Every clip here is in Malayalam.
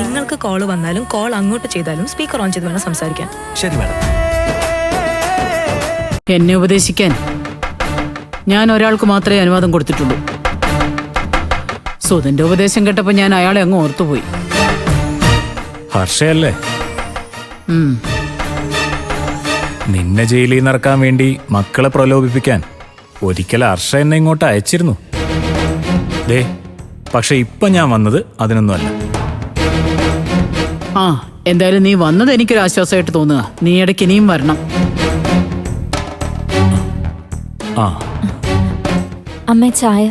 നിങ്ങൾക്ക് കോള് വന്നാലും കോൾ അങ്ങോട്ട് ചെയ്താലും സ്പീക്കർ ഓൺ ചെയ്ത് വേണം സംസാരിക്കാൻ. ശരി മാഡം. എന്നെ ഉപദേശിക്കാൻ ഞാൻ ഒരാൾക്ക് മാത്രമേ അനുവാദം കൊടുത്തിട്ടുള്ളൂ. സുധന്റെ ഉപദേശം കേട്ടപ്പോ ഞാൻ അയാളെ അങ്ങ് ഓർത്തുപോയി. ഹർഷയല്ലേ? നിന്നെ ജയിലിൽ നിന്ന് ഇറക്കാൻ വേണ്ടി മക്കളെ പ്രലോഭിപ്പിക്കാൻ ഒരിക്കൽ ഹർഷ എന്നെ ഇങ്ങോട്ട് അയച്ചിരുന്നു. ദേ, പക്ഷെ ഇപ്പൊ ഞാൻ വന്നത് അതിനൊന്നുമല്ല. ആ, എന്തായാലും നീ വന്നത് എനിക്കൊരു ആശ്വാസമായിട്ട് തോന്നുക. നീ ഇടയ്ക്ക് ഇനിയും വരണം. ആ, അമ്മ ചായ.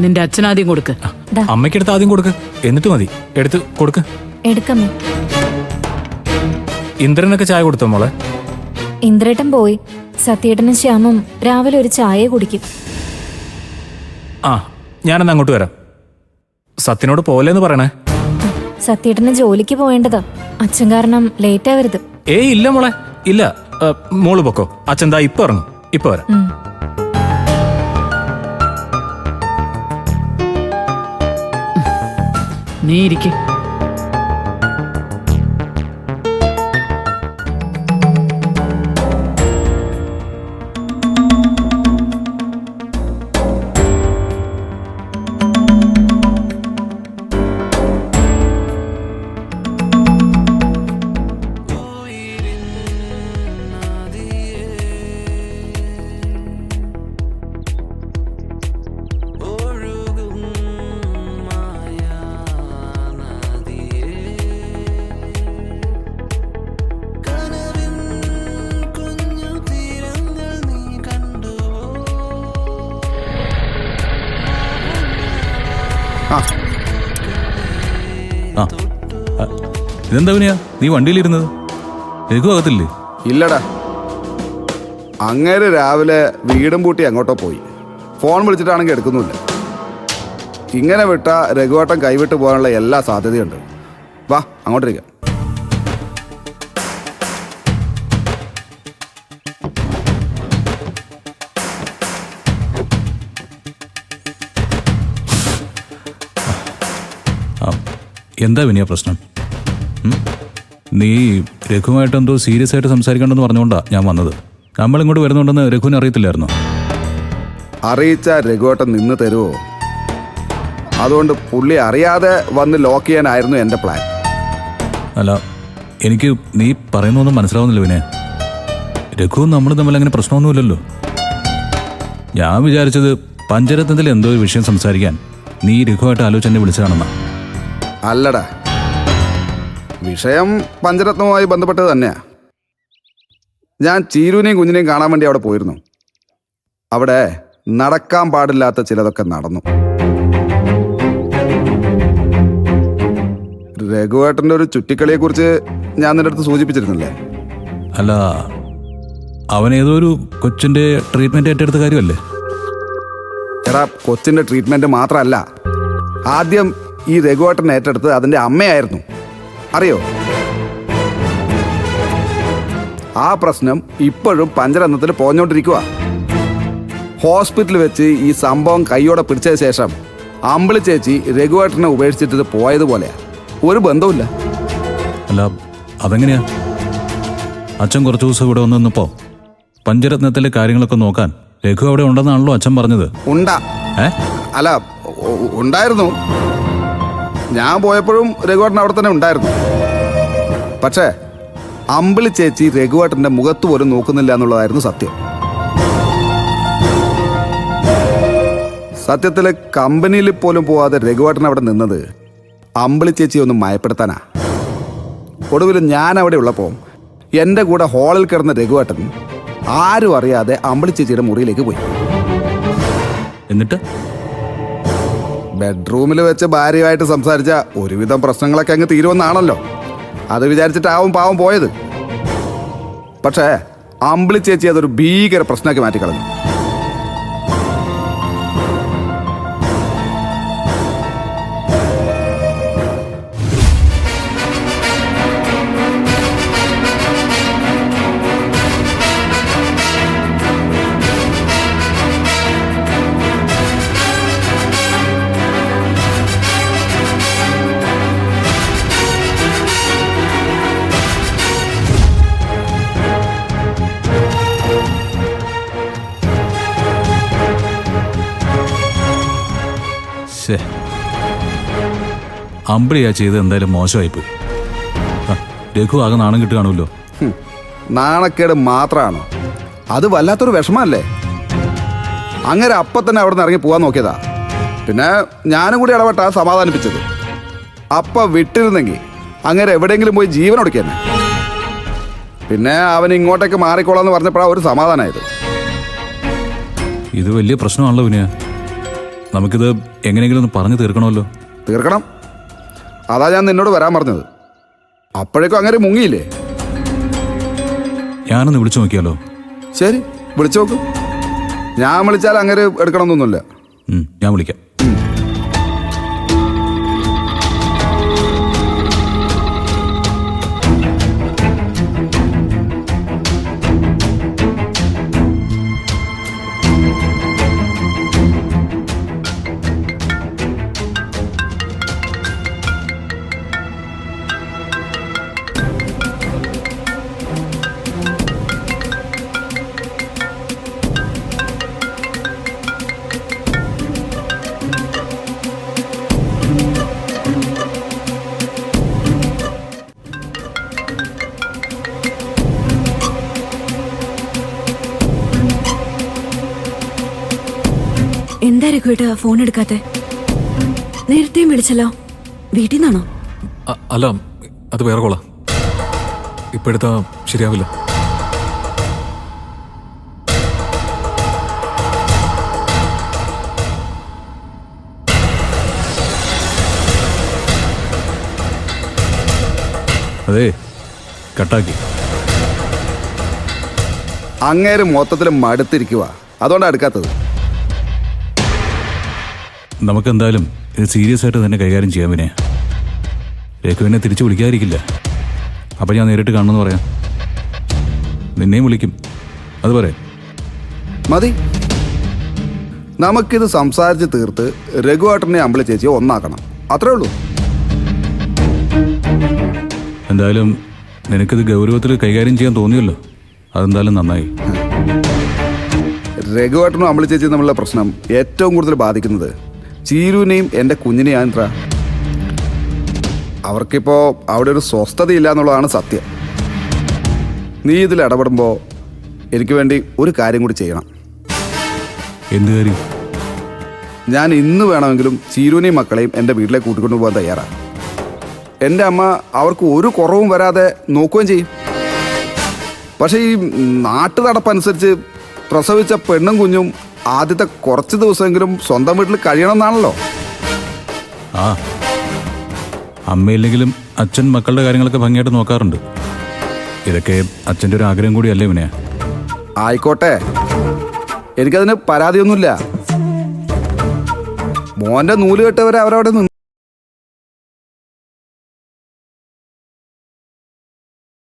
നിന്റെ അച്ഛനാദ്യം കൊടുക്ക്. അമ്മയ്ക്കെടുത്ത് ആദ്യം കൊടുക്ക്, എന്നിട്ട് മതി. എടുത്ത് കൊടുക്ക്. എടുക്കമ്മേ. ഇന്ദ്രനൊക്കെ ചായ കൊടുത്തോ മോളെ? ഇന്ദ്രേട്ടൻ പോയി. സത്യേട്ടനും ശ്യാമും രാവിലെ ഒരു ചായ കുടിക്കും. ആ, ഞാനെന്നാ അങ്ങോട്ട് വരാം. സത്യനോട് പോലെന്ന് പറയണേ. സത്യേട്ടന് ജോലിക്ക് പോവേണ്ടതാ. അച്ഛൻ കാരണം ലേറ്റ് ആവരുത്. ഏയ് ഇല്ല മോളെ, ഇല്ല. മോള് പൊക്കോ, അച്ഛൻ ദാ ഇപ്പൊ ഇറങ്ങും. ഇപ്പൊ വരാം. നീ ഇരിക്കെ. ഇതെന്താ വിനയാ നീ വണ്ടിയിലിരുന്നത്? രഘു അകത്തില്ലേ? ഇല്ലടാ, അങ്ങേര് രാവിലെ വീടും പൂട്ടി അങ്ങോട്ടോ പോയി. ഫോൺ വിളിച്ചിട്ടാണെങ്കിൽ എടുക്കുന്നില്ല. ഇങ്ങനെ വിട്ട രഘുവേട്ടൻ കൈവിട്ട് പോകാനുള്ള എല്ലാ സാധ്യതയുണ്ട്. വാ അങ്ങോട്ടിരിക്കാം. എന്താ വിനയ പ്രശ്നം? നീ രഘുവായിട്ട് എന്തോ സീരിയസ് ആയിട്ട് സംസാരിക്കണമെന്ന് പറഞ്ഞുകൊണ്ടാണ് ഞാൻ വന്നത്. നമ്മളിങ്ങോട്ട് വരുന്നുണ്ടെന്ന് രഘുവിന് അറിയത്തില്ലായിരുന്നോ? അറിയിച്ച രഘുവേട്ടൻ നിന്ന് തരുമോ? അതുകൊണ്ട് പുള്ളി അറിയാതെ വന്ന് ലോക്ക് ചെയ്യാനായിരുന്നു എൻ്റെ പ്ലാൻ. അല്ല, എനിക്ക് നീ പറയുന്നൊന്നും മനസ്സിലാവുന്നില്ല വിനയ. രഘുവും നമ്മൾ തമ്മിൽ അങ്ങനെ പ്രശ്നമൊന്നുമില്ലല്ലോ. ഞാൻ വിചാരിച്ചത് പഞ്ചരത്നത്തിൽ എന്തോ ഒരു വിഷയം സംസാരിക്കാൻ നീ രഘുവായിട്ട് ആലോചിച്ച് എന്നെ വിളിച്ചതാണെന്നാ. അല്ലടാ, വിഷയം പഞ്ചരത്നവുമായി ബന്ധപ്പെട്ടത് തന്നെയാ. ഞാൻ ചീരുവിനെയും കുഞ്ഞിനെയും കാണാൻ വേണ്ടി അവിടെ പോയിരുന്നു. അവിടെ നടക്കാൻ പാടില്ലാത്ത ചിലതൊക്കെ നടന്നു. രഘുവേട്ടൻ്റെ ഒരു ചുറ്റിക്കളിയെക്കുറിച്ച് ഞാൻ നിന്റെ അടുത്ത് സൂചിപ്പിച്ചിരുന്നില്ലേ? അല്ല, അവൻ ഏതോ ഒരു കൊച്ചിൻ്റെ ട്രീറ്റ്മെൻറ്റ് ഏറ്റെടുത്ത കാര്യമല്ലേ? എടാ, കൊച്ചിൻ്റെ ട്രീറ്റ്മെൻറ്റ് മാത്രമല്ല, ആദ്യം ഈ രഘുവേട്ടൻ ഏറ്റെടുത്ത് അതിൻ്റെ അമ്മയായിരുന്നു. അറിയോ? ആ പ്രശ്നം ഇപ്പോഴും പഞ്ചരത്നത്തിൽ പോഞ്ഞോണ്ടിരിക്കുക. ഹോസ്പിറ്റലിൽ വെച്ച് ഈ സംഭവം കൈയോടെ പിടിച്ചതിന് ശേഷം അമ്പിളി ചേച്ചി രഘുവേട്ടനെ ഉപേക്ഷിച്ചിട്ട് പോയതുപോലെയാ. ഒരു ബന്ധവുമില്ല. അല്ല, അതെങ്ങനെയാ? അച്ഛൻ കുറച്ച് ദിവസം ഇവിടെ വന്നപ്പോ പഞ്ചരത്നത്തിലെ കാര്യങ്ങളൊക്കെ നോക്കാൻ രഘു അവിടെ ഉണ്ടെന്നാണല്ലോ അച്ഛൻ പറഞ്ഞത്. അല്ല, ഉണ്ടായിരുന്നു. ഞാൻ പോയപ്പോഴും രഘുവേട്ടൻ അവിടെ തന്നെ ഉണ്ടായിരുന്നു. പക്ഷേ അമ്പിളി ചേച്ചി രഘുവേട്ടൻ്റെ മുഖത്ത് പോലും നോക്കുന്നില്ല എന്നുള്ളതായിരുന്നു സത്യം. സത്യത്തിൽ കമ്പനിയിൽ പോലും പോവാതെ രഘുവേട്ടൻ അവിടെ നിന്നത് അമ്പിളി ചേച്ചി ഒന്ന് മയപ്പെടുത്താനാ. ഒടുവിൽ ഞാൻ അവിടെ ഉള്ളപ്പോൾ എൻ്റെ കൂടെ ഹാളിൽ കിടന്ന രഘുവേട്ടൻ ആരും അറിയാതെ അമ്പിളി ചേച്ചിയുടെ മുറിയിലേക്ക് പോയി. എന്നിട്ട് ബെഡ്റൂമിൽ വെച്ച് ഭാര്യയുമായിട്ട് സംസാരിച്ച ഒരുവിധം പ്രശ്നങ്ങളൊക്കെ അങ്ങ് തീരുമെന്നാണല്ലോ. അത് വിചാരിച്ചിട്ടാവും പാവം പോയത്. പക്ഷേ അമ്പിളി ചേച്ചി അതൊരു ഭീകര പ്രശ്നമാക്കി മാറ്റിക്കളഞ്ഞു. ശേ, അമ്പിളിയാ ചെയ്ത് എന്തായാലും മോശമായിപ്പോയി. രഘു ആകെ നാണം കിട്ടി കാണുമല്ലോ. നാണക്കേട് മാത്രമാണോ? അത് വല്ലാത്തൊരു വിഷമല്ലേ. അങ്ങനെ അപ്പം തന്നെ അവിടെ നിന്ന് ഇറങ്ങി പോകാൻ നോക്കിയതാ. പിന്നെ ഞാനും കൂടി ഇടപെട്ടാ സമാധാനിപ്പിച്ചത്. അപ്പം വിട്ടിരുന്നെങ്കിൽ അങ്ങനെ എവിടെയെങ്കിലും പോയി ജീവൻ ഒടുക്കിയെന്നെ. പിന്നെ അവൻ ഇങ്ങോട്ടേക്ക് മാറിക്കോളാന്ന് പറഞ്ഞപ്പോഴാണ് ഒരു സമാധാനമായത്. ഇത് വലിയ പ്രശ്നമാണല്ലോ വിനയ. നമുക്കിത് എങ്ങനെയെങ്കിലും ഒന്ന് പറഞ്ഞു തീർക്കണമല്ലോ. തീർക്കണം. അതാ ഞാൻ നിന്നോട് വരാൻ പറഞ്ഞത്. അപ്പോഴേക്കും അങ്ങനെ മുങ്ങിയില്ലേ? ഞാനൊന്ന് വിളിച്ചു നോക്കിയാലോ? ശരി, വിളിച്ചു നോക്കും. ഞാൻ വിളിച്ചാൽ അങ്ങനെ എടുക്കണമെന്നൊന്നുമില്ല. ഞാൻ വിളിക്കാം. എന്താ രഘുവേട്ടാ ഫോൺ എടുക്കാത്തെ? നേരത്തെയും വിളിച്ചല്ലോ. വീട്ടിൽ നിന്നാണോ? അല്ല, അത് വേറെ കോളാ. ഇപ്പോഴെടുത്താ ശരിയാവില്ല. അതെ, കട്ടാക്കി. അങ്ങേര് മൊത്തത്തിൽ മടുത്തിരിക്കുക, അതുകൊണ്ടാണ് എടുക്കാത്തത്. നമുക്കെന്തായാലും ഇത് സീരിയസ് ആയിട്ട് തന്നെ കൈകാര്യം ചെയ്യാം. പിന്നെ രഘുവിനെ തിരിച്ചു വിളിക്കാതിരിക്കില്ല. അപ്പം ഞാൻ നേരിട്ട് കാണണമെന്ന് പറയാം. നിന്നെയും വിളിക്കും. അതുപോലെ മതി. നമുക്കിത് സംസാരിച്ച് തീർത്ത് രഘുവേട്ടനെ അമ്പിളി ചേച്ചിയെ ഒന്നാക്കണം. അത്രേ ഉള്ളൂ. എന്തായാലും നിനക്കിത് ഗൗരവത്തിൽ കൈകാര്യം ചെയ്യാൻ തോന്നിയല്ലോ. അതെന്തായാലും നന്നായി. രഘുവേട്ടനും അമ്പിളി ചേച്ചിയും തമ്മിലുള്ള പ്രശ്നം ഏറ്റവും കൂടുതൽ ബാധിക്കുന്നത് ചീരുവിനെയും എൻ്റെ കുഞ്ഞിനെയാണ്. അവർക്കിപ്പോൾ അവിടെ ഒരു സ്വസ്ഥതയില്ല എന്നുള്ളതാണ് സത്യം. നീ ഇതിൽ ഇടപെടുമ്പോൾ എനിക്ക് വേണ്ടി ഒരു കാര്യം കൂടി ചെയ്യണം. എന്ത് കാര്യം? ഞാൻ ഇന്ന് വേണമെങ്കിലും ചീരുവിനെയും മക്കളെയും എൻ്റെ വീട്ടിലേക്ക് കൂട്ടിക്കൊണ്ടു പോകാൻ തയ്യാറാണ്. എൻ്റെ അമ്മ അവർക്ക് ഒരു കുറവും വരാതെ നോക്കുകയും ചെയ്യും. പക്ഷേ ഈ നാട്ടു നടപ്പനുസരിച്ച് പ്രസവിച്ച പെണ്ണും കുഞ്ഞും ആദ്യത്തെ കുറച്ച് ദിവസമെങ്കിലും സ്വന്തം വീട്ടിൽ കഴിയണമെന്നാണല്ലോ. ആ, അമ്മയില്ലെങ്കിലും അച്ഛൻ മക്കളുടെ കാര്യങ്ങളൊക്കെ ഭംഗിയായിട്ട് നോക്കാറുണ്ട്. ഇതൊക്കെ അച്ഛൻ്റെ ഒരു ആഗ്രഹം കൂടിയല്ലേ വിനയ? ആയിക്കോട്ടെ, എനിക്കതിന് പരാതിയൊന്നുമില്ല. മോൻ്റെ നൂല് കെട്ടവരെ അവരവിടെ നിന്ന്